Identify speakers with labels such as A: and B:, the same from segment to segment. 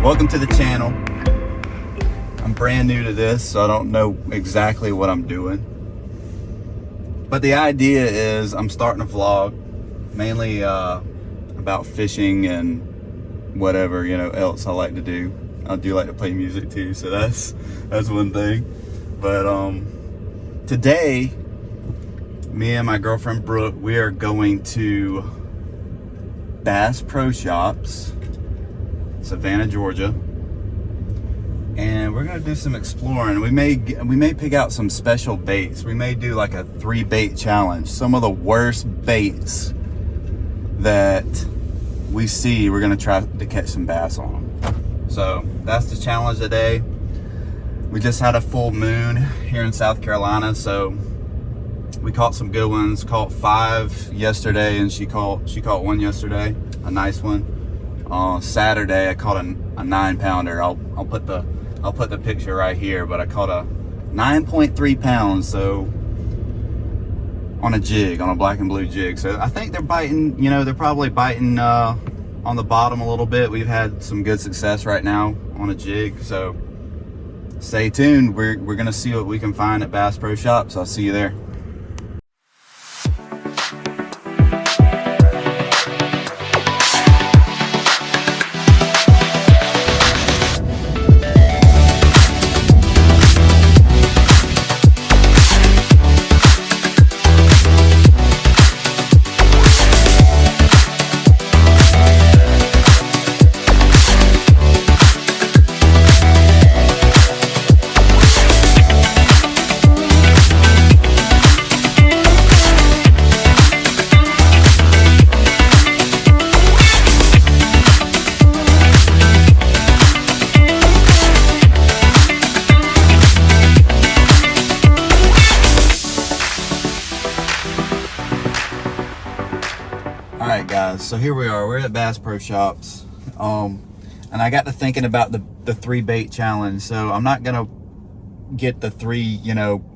A: Welcome to the channel. I'm brand new to this, so I don't know exactly what I'm doing. But the idea is I'm starting a vlog, mainly about fishing and whatever, else I like to do. I do like to play music too, so that's one thing. But today, me and my girlfriend Brooke, we are going to Bass Pro Shops, Savannah, Georgia, and we're gonna do some exploring. We may pick out some special baits. We may do like a 3 bait challenge. Some of the worst baits that we see, we're gonna try to catch some bass on them. So that's the challenge today. We just had a full moon here in South Carolina, so we caught some good ones. Caught 5 yesterday, and she caught one yesterday, a nice one. Saturday I caught a 9-pounder. I'll put the picture right here, but I caught a 9.3 pounds, so on a jig, on a black and blue jig. So I think they're biting, they're probably biting on the bottom a little bit. We've had some good success right now on a jig, so stay tuned. We're gonna see what we can find at Bass Pro Shops. I'll see you there. Alright guys, so here we are. We're at Bass Pro Shops, and I got to thinking about the 3 bait challenge. So I'm not gonna get the 3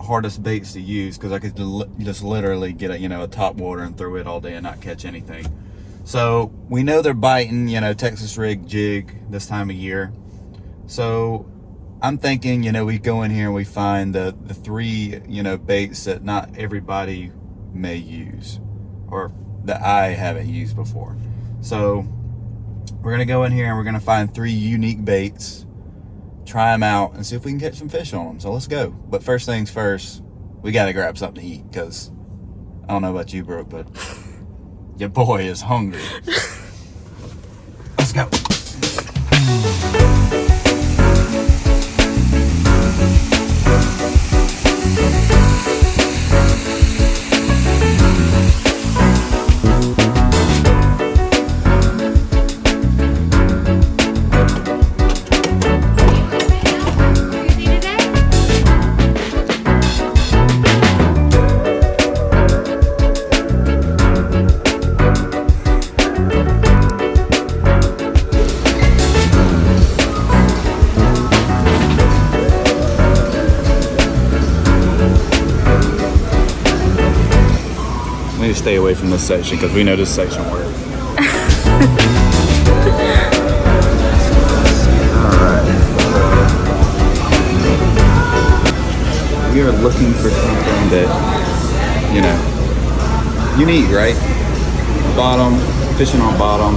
A: hardest baits to use, because I could just literally get a top water and throw it all day and not catch anything. So we know they're biting Texas rig jig this time of year. So I'm thinking we go in here and we find the 3 baits that not everybody may use, or that I haven't used before. So we're gonna go in here and we're gonna find 3 unique baits, try them out, and see if we can catch some fish on them. So let's go. But first things first, we gotta grab something to eat, because I don't know about you, Brooke, but your boy is hungry. Let's go. We need to stay away from this section, because we know this section works. Alright. We are looking for something that, unique, right? Bottom, fishing on bottom.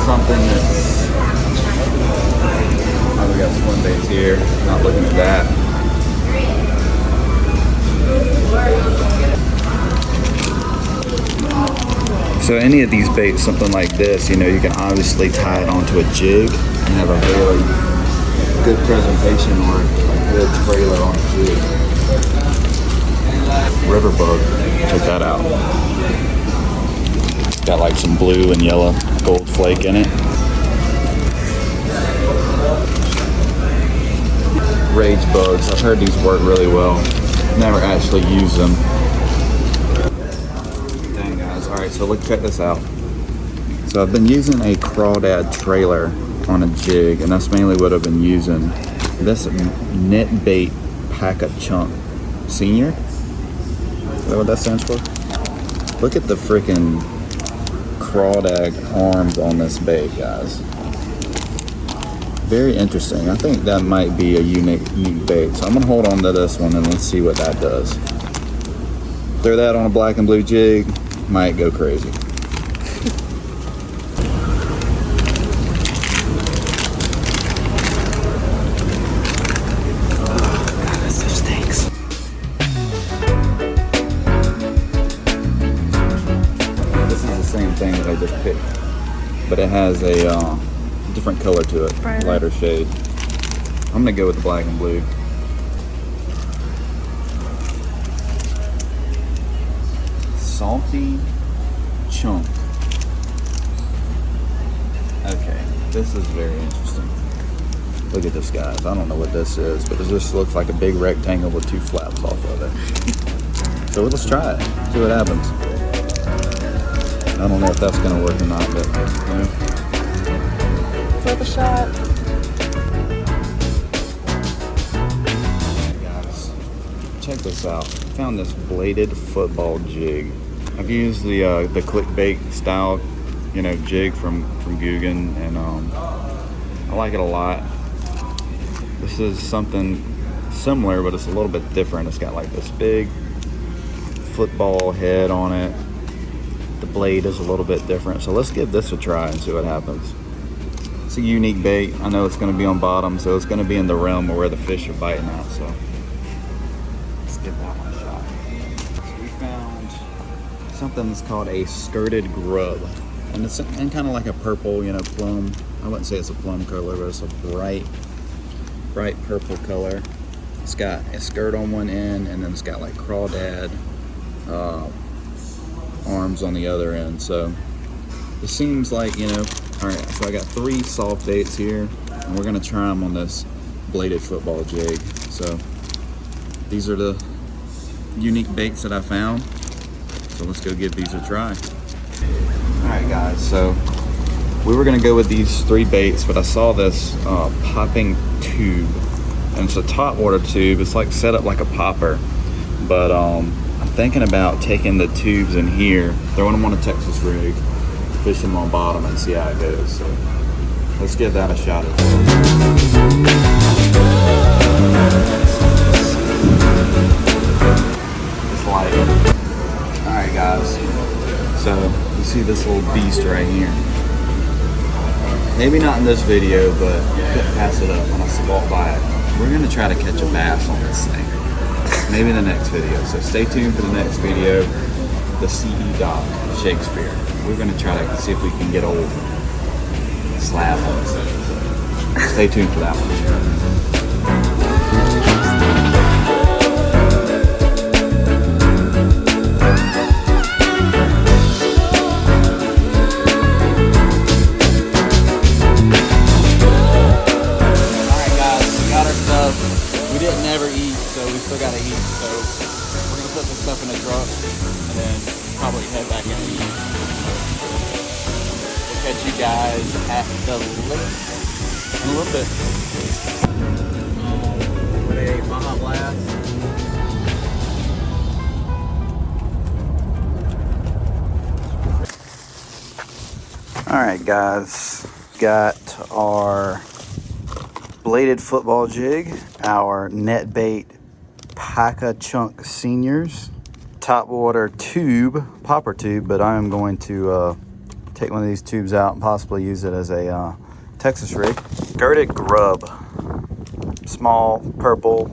A: Something that's, oh, we got swim baits here. Not looking at that. So any of these baits, something like this, you can obviously tie it onto a jig and have a really good presentation, or a good trailer on a jig. River bug, check that out. Got like some blue and yellow gold flake in it. Rage bugs, I've heard these work really well. Never actually used them. Alright, so check this out. So I've been using a crawdad trailer on a jig, and that's mainly what I've been using. This net bait Pack-A-Chunk Senior. Is that what that stands for? Look at the freaking crawdad arms on this bait, guys. Very interesting. I think that might be a unique bait. So I'm gonna hold on to this one and let's see what that does. Throw that on a black and blue jig, might go crazy. Thing that I just picked, but it has a different color to it, brighter, lighter shade. I'm gonna go with the black and blue. Salty chunk. Okay, this is very interesting. Look at this, guys. I don't know what this is, but it just looks like a big rectangle with two flaps off of it. So let's try it, see what happens. I don't know if that's gonna work or not, but you know.
B: Worth a shot.
A: Hey guys, check this out. Found this bladed football jig. I've used the clickbait style, you know, jig from Googan, and I like it a lot. This is something similar, but it's a little bit different. It's got like this big football head on it. The blade is a little bit different, so let's give this a try and see what happens. It's a unique bait. I know it's going to be on bottom, so it's going to be in the realm of where the fish are biting at, so let's give that one a shot. So we found something that's called a skirted grub, and it's in kind of like a purple, you know, plum. I wouldn't say it's a plum color, but it's a bright purple color. It's got a skirt on one end, and then it's got like crawdad arms on the other end. So it seems like, you know, all right, so I got 3 soft baits here, and we're gonna try them on this bladed football jig. So these are the unique baits that I found, so let's go give these a try. All right guys, so we were gonna go with these 3 baits, but I saw this popping tube, and it's a top water tube. It's like set up like a popper, but I'm thinking about taking the tubes in here, throwing them on a Texas rig, fish them on bottom, and see how it goes. So let's give that a shot as well. Just like it. All right guys, so you see this little beast right here. Maybe not in this video, but couldn't pass it up when I walked by it. We're gonna try to catch a bass on this thing. Maybe in the next video. So stay tuned for the next video. The CE Dock Shakespeare. We're gonna try to see if we can get old slab on this thing. So stay tuned for that one. We didn't ever eat, so we still gotta eat. So we're gonna put this stuff in a truck and then probably head back and eat. We'll catch you guys at the lake in a little bit. With a Baja Blast. All right, guys, got our bladed football jig, our net bait Pika Chunk Seniors, top water tube, popper tube, but I am going to take one of these tubes out and possibly use it as a Texas rig. Skirted grub, small purple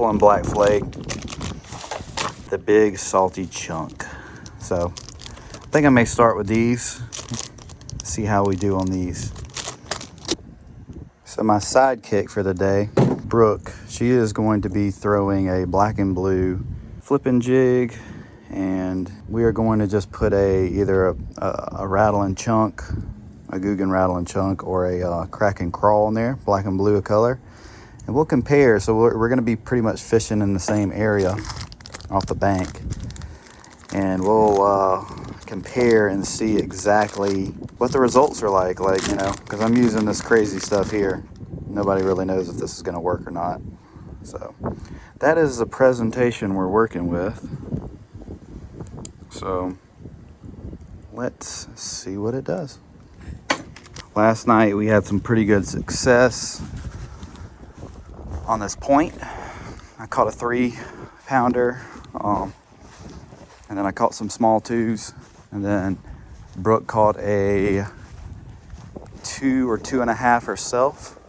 A: and black flake, the big salty chunk. So I think I may start with these, see how we do on these. So my sidekick for the day, Brooke, she is going to be throwing a black and blue flipping jig, and we are going to just put either a rattling chunk, a Googan rattling chunk, or a crack and crawl in there, black and blue color, and we'll compare. So we're going to be pretty much fishing in the same area off the bank, and we'll compare and see exactly what the results are like, you know, because I'm using this crazy stuff here. Nobody really knows if this is going to work or not. So that is the presentation we're working with. So let's see what it does. Last night we had some pretty good success on this point. I caught a 3-pounder, and then I caught some small 2s, and then Brooke caught a 2 or 2.5 herself.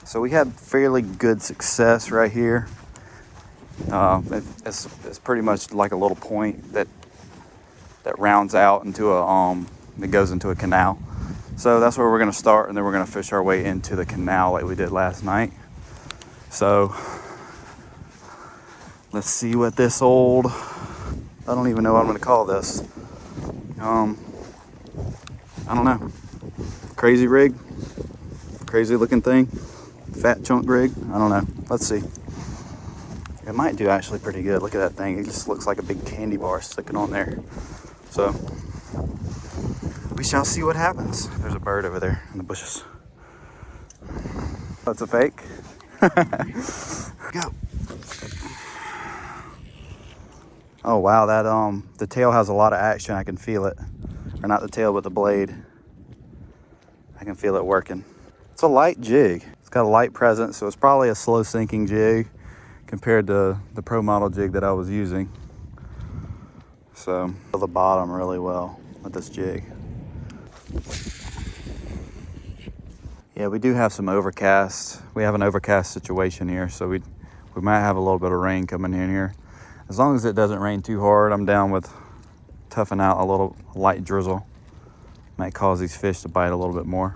A: So we had fairly good success right here. It's pretty much like a little point that rounds out into that goes into a canal. So that's where we're gonna start, and then we're gonna fish our way into the canal like we did last night. So let's see what this old, I don't even know what I'm gonna call this. I don't know. Crazy rig, crazy looking thing, fat chunk rig. I don't know. Let's see. It might do actually pretty good. Look at that thing. It just looks like a big candy bar sticking on there. So we shall see what happens. There's a bird over there in the bushes. That's a fake. Go. Oh wow, that the tail has a lot of action. I can feel it. Or not the tail, but the blade. I can feel it working. It's a light jig. It's got a light presence, so it's probably a slow sinking jig compared to the Pro Model jig that I was using. So, feel the bottom really well with this jig. Yeah, we do have some overcast. We have an overcast situation here, so we might have a little bit of rain coming in here. As long as it doesn't rain too hard, I'm down with toughing out a little light drizzle. Might cause these fish to bite a little bit more.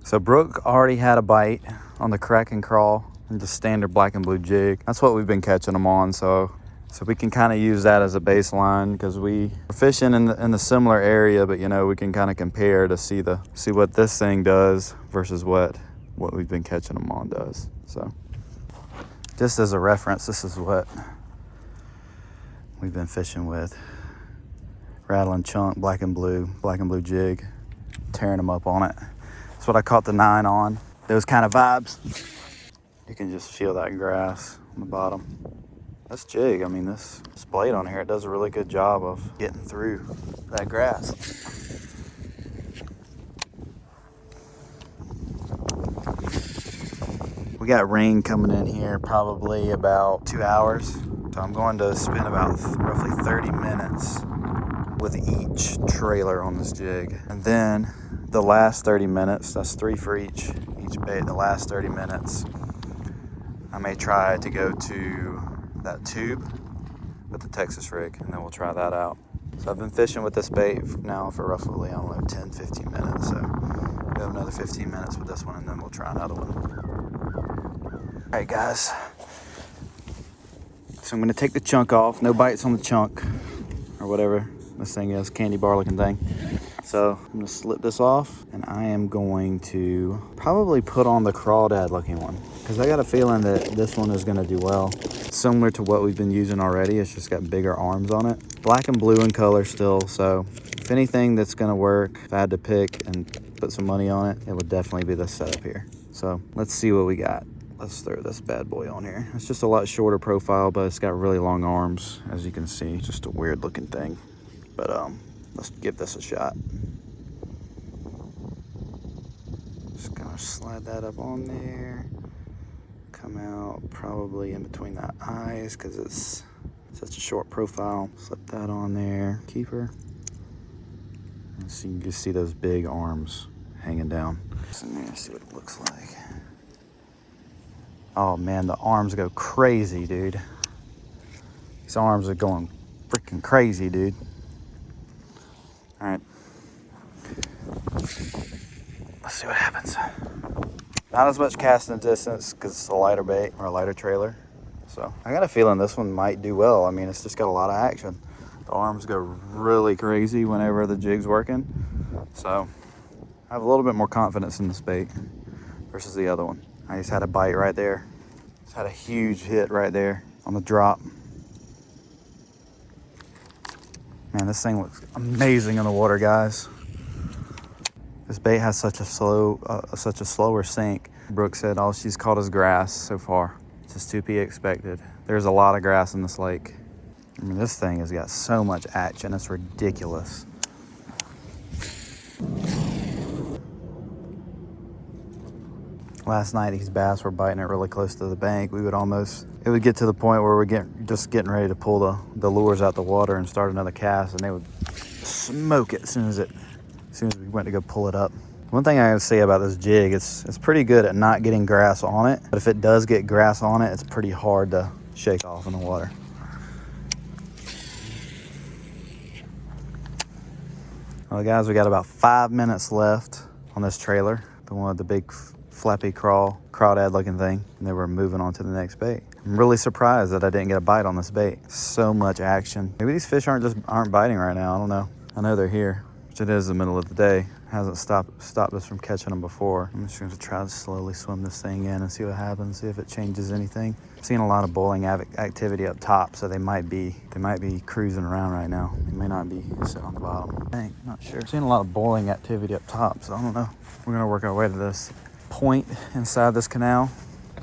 A: So Brooke already had a bite on the crack and crawl and just standard black and blue jig. That's what we've been catching them on, so we can kind of use that as a baseline, because we're fishing in the similar area, but you know, we can kind of compare to see what this thing does versus what we've been catching them on does. So just as a reference, this is what we've been fishing with. Rattling chunk, black and blue jig, tearing them up on it. That's what I caught the 9 on. Those kind of vibes. You can just feel that grass on the bottom. This jig, I mean, this blade on here, it does a really good job of getting through that grass. We got rain coming in here probably about 2 hours. So I'm going to spend about roughly 30 minutes with each trailer on this jig. And then the last 30 minutes, that's 3 for each bait, the last 30 minutes, I may try to go to that tube with the Texas rig, and then we'll try that out. So I've been fishing with this bait now for roughly, I don't know, 10, 15 minutes. So we have another 15 minutes with this one, and then we'll try another one. All right, guys. So I'm gonna take the chunk off. No bites on the chunk, or whatever this thing is, candy bar looking thing. So I'm gonna slip this off, and I am going to probably put on the crawdad looking one, because I got a feeling that this one is gonna do well. Similar to what we've been using already, it's just got bigger arms on it. Black and blue in color still, so if anything that's gonna work, if I had to pick and put some money on it, it would definitely be this setup here. So let's see what we got. Let's throw this bad boy on here. It's just a lot shorter profile, but it's got really long arms, as you can see. It's just a weird looking thing. But let's give this a shot. Just gonna slide that up on there. Come out probably in between the eyes, because it's such a short profile. Slip that on there. Keeper. And so you can just see those big arms hanging down. So let me see what it looks like. Oh man, the arms go crazy, dude. These arms are going freaking crazy, dude. All right. Let's see what happens. Not as much casting distance because it's a lighter bait or a lighter trailer. So I got a feeling this one might do well. I mean, it's just got a lot of action. The arms go really crazy whenever the jig's working. So I have a little bit more confidence in this bait versus the other one. I just had a bite right there. Just had a huge hit right there on the drop. Man, this thing looks amazing in the water, guys. This bait has such a slower sink. Brooke said all she's caught is grass so far. Just to be expected. There's a lot of grass in this lake. I mean, this thing has got so much action, it's ridiculous. Last night, these bass were biting it really close to the bank. It would get to the point where we're getting ready to pull the lures out the water and start another cast, and they would smoke it as soon as we went to go pull it up. One thing I gotta say about this jig, it's pretty good at not getting grass on it, but if it does get grass on it, it's pretty hard to shake off in the water. Well, guys, we got about 5 minutes left on this trailer, the one with the big flappy crawdad looking thing, and then we're moving on to the next bait. I'm really surprised that I didn't get a bite on this bait. So much action. Maybe these fish aren't biting right now. I don't know. I know they're here, which it is the middle of the day. Hasn't stopped us from catching them before. I'm just going to try to slowly swim this thing in and see what happens, see if it changes anything. I'm seeing a lot of bowling activity up top, so they might be cruising around right now. They may not be sitting on the bottom. Dang, not sure. I'm seeing a lot of bowling activity up top, so I don't know. We're going to work our way to this point inside this canal.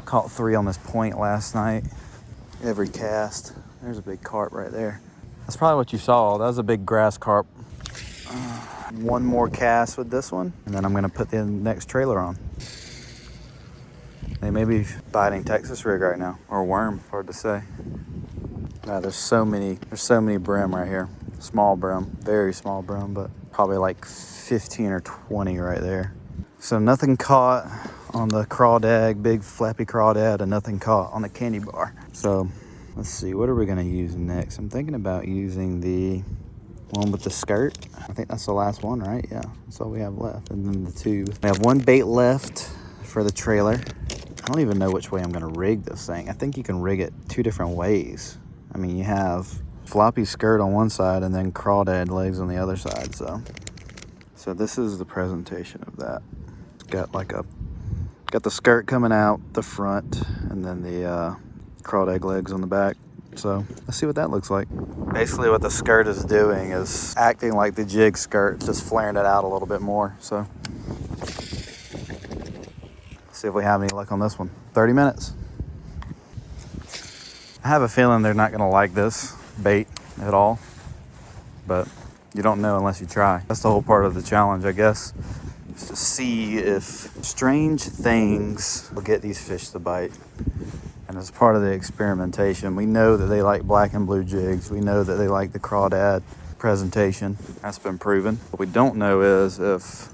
A: Caught 3 on this point last night. Every cast. There's a big carp right there. That's probably what you saw. That was a big grass carp. One more cast with this one, and then I'm gonna put the next trailer on. They may be biting Texas rig right now, or worm, hard to say. There's so many brim right here. Small brim, very small brim, but probably like 15 or 20 right there. So nothing caught on the crawdad, big flappy crawdad, and nothing caught on the candy bar. So let's see, what are we gonna use next? I'm thinking about using the one with the skirt. I think that's the last one, right? Yeah, that's all we have left. And then the tube. We have one bait left for the trailer. I don't even know which way I'm gonna rig this thing. I think you can rig it 2 different ways. I mean, you have floppy skirt on one side and then crawdad legs on the other side. So this is the presentation of that. Got the skirt coming out the front and then the crawdad legs on the back. So let's see what that looks like. Basically what the skirt is doing is acting like the jig skirt, just flaring it out a little bit more. So let's see if we have any luck on this one. 30 minutes. I have a feeling they're not gonna like this bait at all, but you don't know unless you try. That's the whole part of the challenge, I guess, is to see if strange things will get these fish to bite. And as part of the experimentation, we know that they like black and blue jigs. We know that they like the crawdad presentation. That's been proven. What we don't know is if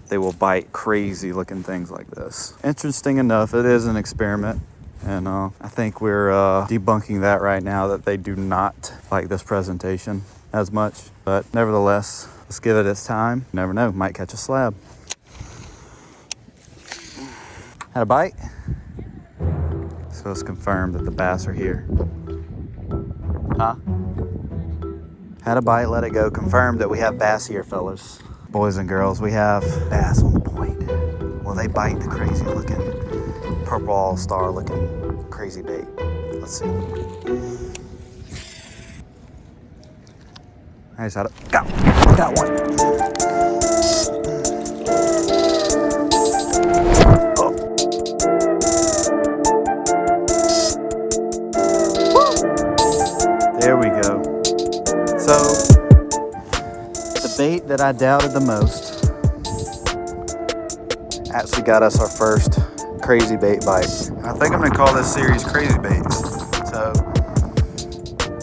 A: they will bite crazy looking things like this. Interesting enough, it is an experiment. And I think we're debunking that right now, that they do not like this presentation as much. But nevertheless, let's give it its time. You never know, might catch a slab. Had a bite? So it's confirmed that the bass are here. Huh? Had a bite, let it go. Confirmed that we have bass here, fellas. Boys and girls, we have bass on the point. Will they bite the crazy looking, purple all-star looking crazy bait? Let's see. I just had it. Got one. There we go. So, the bait that I doubted the most actually got us our first crazy bait bite. I think I'm gonna call this series Crazy Baits. So,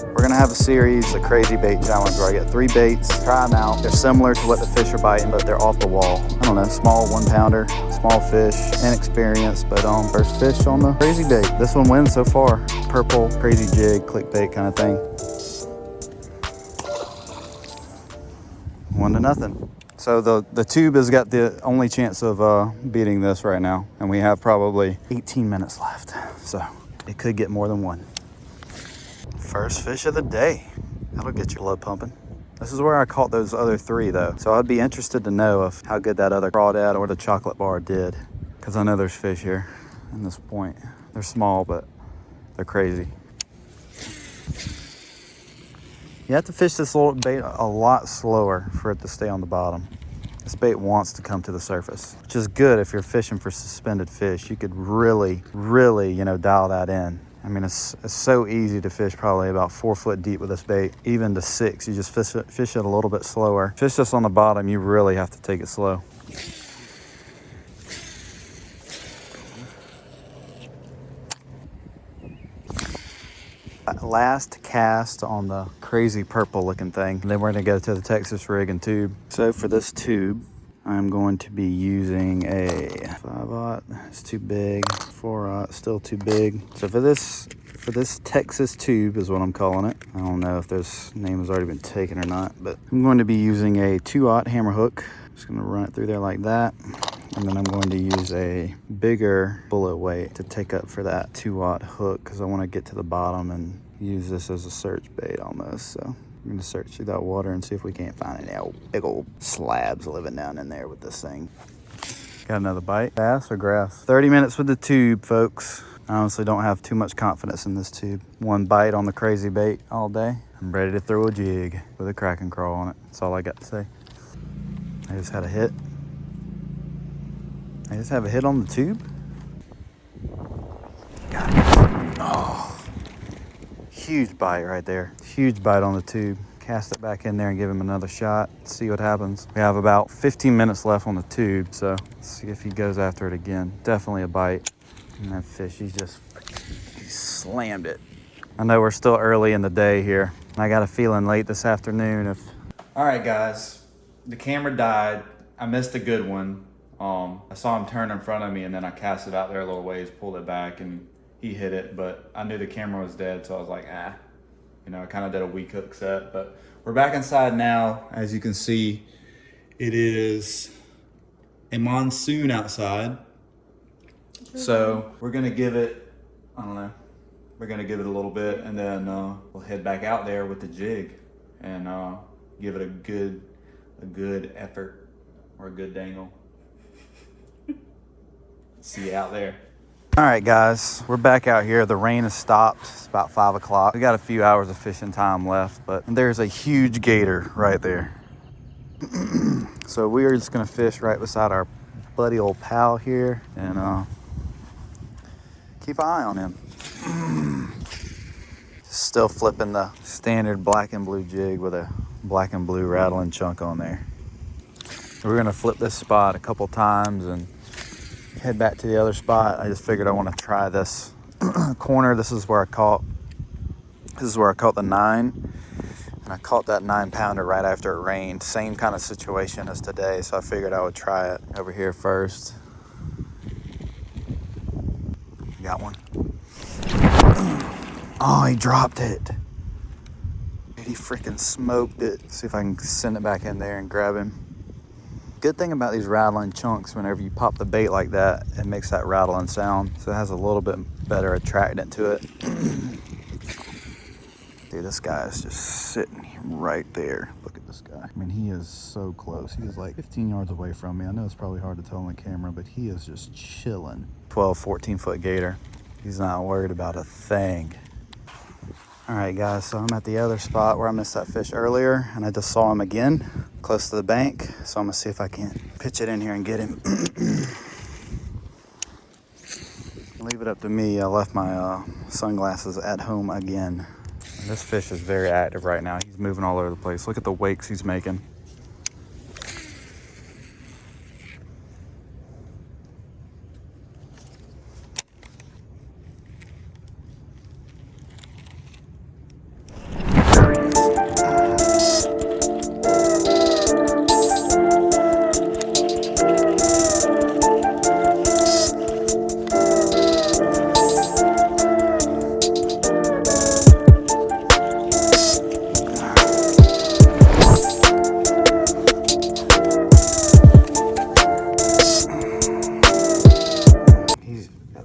A: we're gonna have a series, a Crazy Bait Challenge, where I get 3 baits, try them out. They're similar to what the fish are biting, but they're off the wall. I don't know, small 1-pounder, small fish, inexperienced, but first fish on the crazy bait. This one wins so far. Purple, crazy jig, clickbait kind of thing. 1-0. So the tube has got the only chance of beating this right now, and we have probably 18 minutes left. So it could get more than one. First fish of the day. That'll get your blood pumping. This is where I caught those other 3 though. So I'd be interested to know of how good that other crawdad or the chocolate bar did, because I know there's fish here in this point. They're small, but they're crazy. You have to fish this little bait a lot slower for it to stay on the bottom. This bait wants to come to the surface, which is good if you're fishing for suspended fish. You could really, you know, dial that in. I mean, it's so easy to fish probably about 4 foot deep with this bait, even to 6. You just fish it a little bit slower. Fish this on the bottom, you really have to take it slow. Last cast on the crazy purple looking thing. Then we're gonna go to the Texas rig and tube. So for this tube, I'm going to be using a 5/0. It's too big. 4/0, still too big. So for this Texas tube is what I'm calling it. I don't know if this name has already been taken or not, but I'm going to be using a 2/0 hammer hook. Just gonna run it through there like that. And then I'm going to use a bigger bullet weight to take up for that 2/0 hook because I want to get to the bottom and use this as a search bait almost. So I'm going to search through that water and see if we can't find any big old slabs living down in there with this thing. Got another bite. Bass or grass? 30 minutes with the tube, folks. I honestly don't have too much confidence in this tube. One bite on the crazy bait all day. I'm ready to throw a jig with a Kraken crawl on it. That's all I got to say. I just had a hit. I just have a hit on the tube. Got it. Oh, huge bite right there. Huge bite on the tube. Cast it back in there and give him another shot. See what happens. We have about 15 minutes left on the tube, so let's see if he goes after it again. Definitely a bite. And that fish, he slammed it. I know we're still early in the day here. I got a feeling late this afternoon. All right, guys, the camera died. I missed a good one. I saw him turn in front of me and then I cast it out there a little ways, pulled it back and he hit it, but I knew the camera was dead, so I was like, you know, I kind of did a weak hook set. But we're back inside now. As you can see, it is a monsoon outside. So we're gonna give it, I don't know, we're gonna give it a little bit and then we'll head back out there with the jig and give it a good effort or a good dangle. See you out there. All right, guys, we're back out here. The rain has stopped. It's about 5 o'clock. We got a few hours of fishing time left, but there's a huge gator right there. So we are just gonna fish right beside our buddy old pal here and keep an eye on him. Still flipping the standard black and blue jig with a black and blue rattling chunk on there. We're gonna flip this spot a couple times and head back to the other spot. I just figured I want to try this corner. This is where I caught the 9, and I caught that 9-pounder right after it rained. Same kind of situation as today, so I figured I would try it over here first. Got one. Oh, he dropped it. Dude, he freaking smoked it. See if I can send it back in there and grab him. Good thing about these rattling chunks, whenever you pop the bait like that, it makes that rattling sound. So it has a little bit better attractant to it. Dude, this guy is just sitting right there. Look at this guy. I mean, he is so close. He is like 15 yards away from me. I know it's probably hard to tell on the camera, but he is just chilling. 12, 14 foot gator. He's not worried about a thing. All right, guys, so I'm at the other spot where I missed that fish earlier, and I just saw him again close to the bank. So I'm gonna see if I can pitch it in here and get him. Leave it up to me. I left my sunglasses at home again. And this fish is very active right now. He's moving all over the place. Look at the wakes he's making.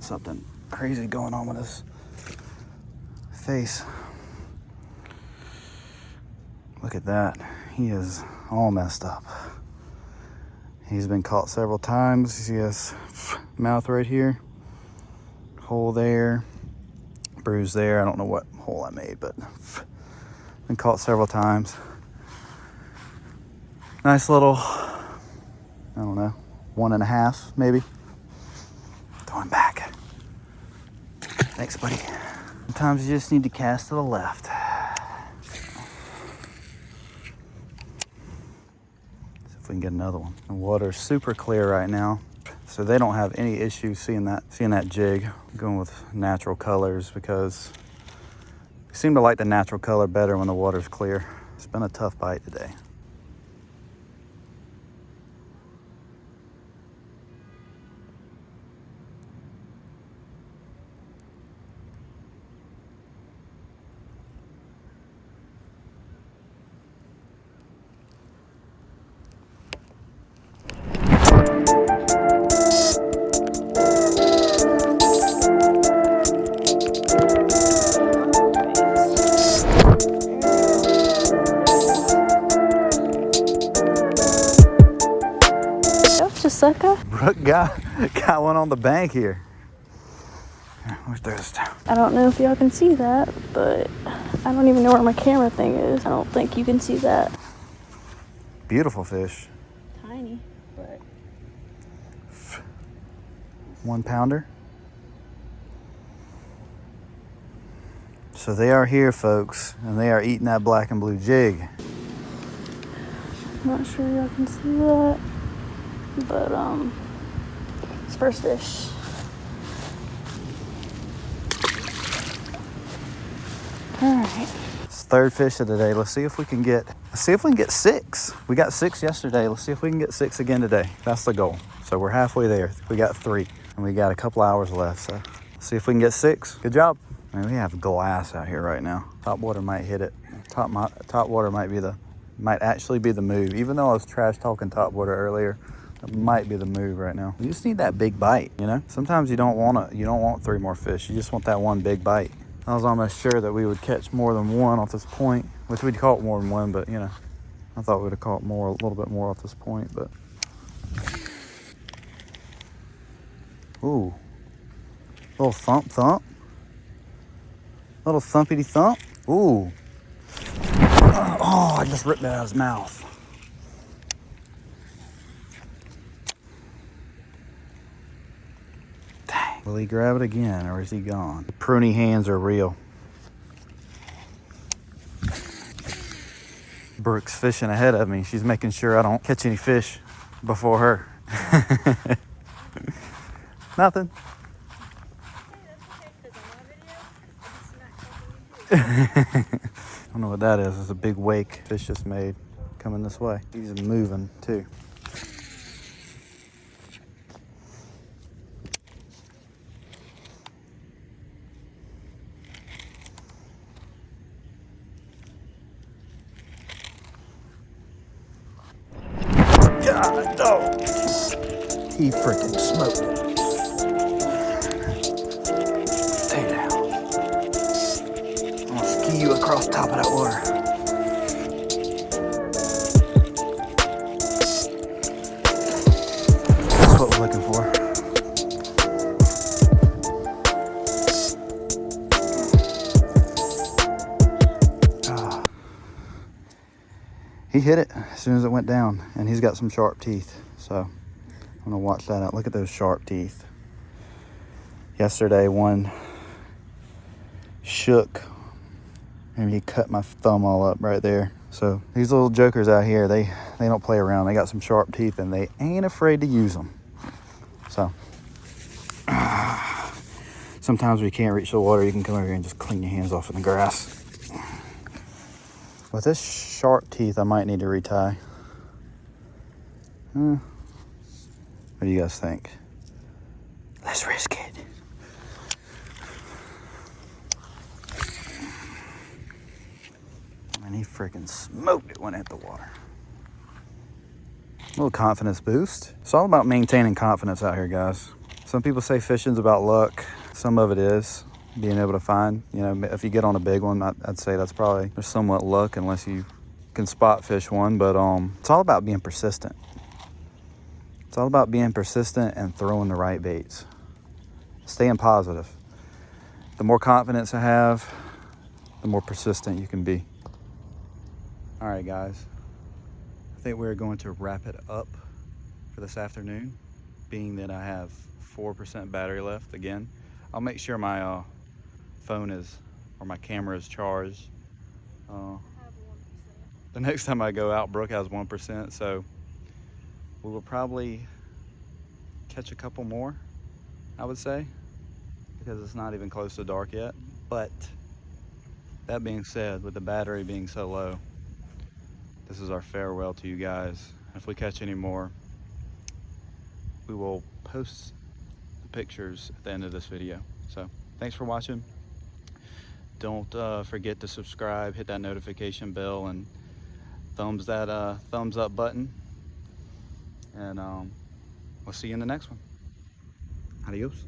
A: Something crazy going on with his face. Look at that. He is all messed up. He's been caught several times. He has mouth right here, hole there, bruise there. I don't know what hole I made, but been caught several times. Nice little don't know, 1.5 maybe. Throw him back. Thanks, buddy. Sometimes you just need to cast to the left. See if we can get another one. The water's super clear right now, so they don't have any issue seeing that jig. I'm going with natural colors because they seem to like the natural color better when the water's clear. It's been a tough bite today.
B: Sucker?
A: Brooke got one on the bank here. Where's those?
B: I don't know if y'all can see that, but I don't even know where my camera thing is. I don't think you can see that.
A: Beautiful fish.
B: Tiny, but
A: 1 pounder. So they are here, folks, and they are eating that black and blue jig.
B: I'm not sure y'all can see that. But it's first fish. All right.
A: It's third fish of the day. Let's see if we can get 6. We got 6 yesterday. Let's see if we can get 6 again today. That's the goal. So we're halfway there. We got 3 and we got a couple hours left. So let's see if we can get 6. Good job. Man, we have glass out here right now. Top water might hit it. Top water might actually be the move. Even though I was trash talking top water earlier, it might be the move right now. You just need that big bite, you know? Sometimes you don't want 3 more fish. You just want that one big bite. I was almost sure that we would catch more than 1 off this point, which we'd caught more than 1, but you know, I thought we'd have caught a little bit more off this point, but. Ooh. Little thump. Little thumpity thump. Ooh. Oh, I just ripped it out of his mouth. Will he grab it again, or is he gone? The pruny hands are real. Brooke's fishing ahead of me. She's making sure I don't catch any fish before her. Nothing. I don't know what that is. It's a big wake fish just made coming this way. He's moving too. God, dog. He freaking smoked it. Stay down. I'm gonna ski you across the top of that water. That's what we're looking for. He hit it as soon as it went down, and he's got some sharp teeth, so I'm gonna watch that out. Look at those sharp teeth. Yesterday, one shook, and he cut my thumb all up right there. So these little jokers out here, they don't play around. They got some sharp teeth, and they ain't afraid to use them. So sometimes when you can't reach the water, you can come over here and just clean your hands off in the grass. With this sharp teeth, I might need to retie. What do you guys think? Let's risk it. And he freaking smoked it when it hit the water. A little confidence boost. It's all about maintaining confidence out here, guys. Some people say fishing's about luck. Some of it is. Being able to find, you know, if you get on a big one, I'd say that's probably there's somewhat luck unless you can spot fish one, but it's all about being persistent. It's all about being persistent and throwing the right baits. Staying positive. The more confidence I have, the more persistent you can be. All right, guys. I think we're going to wrap it up for for this afternoon, being that I have 4% battery left. Again, I'll make sure my phone is, or my camera is charged.
B: I have 1%.
A: The next time I go out, Brooke has 1%, so we will probably catch a couple more, I would say, because it's not even close to dark yet. But that being said, with the battery being so low, this is our farewell to you guys. If we catch any more, we will post the pictures at the end of this video. So thanks for watching. Don't forget to subscribe, hit that notification bell, and thumbs up button. And we'll see you in the next one. Adios.